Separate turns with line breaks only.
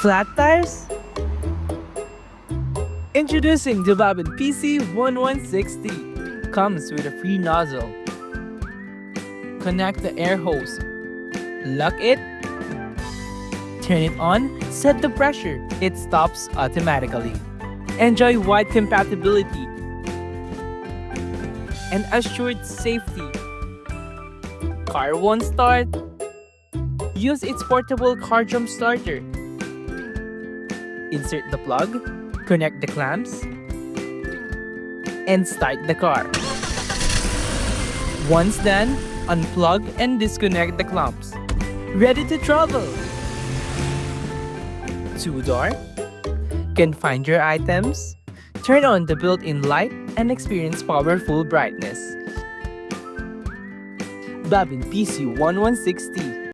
Flat tires? Introducing the BAVIN PC1160. Comes with a free nozzle. Connect the air hose. Lock it. Turn it on, set the pressure. It stops automatically. Enjoy wide compatibility and assured safety. Car won't start? Use its portable car jump starter. Insert the plug, connect the clamps, and start the car. Once done, unplug and disconnect the clamps. Ready to travel! Two-door? Can find your items, turn on the built-in light, and experience powerful brightness. BAVIN PC1160.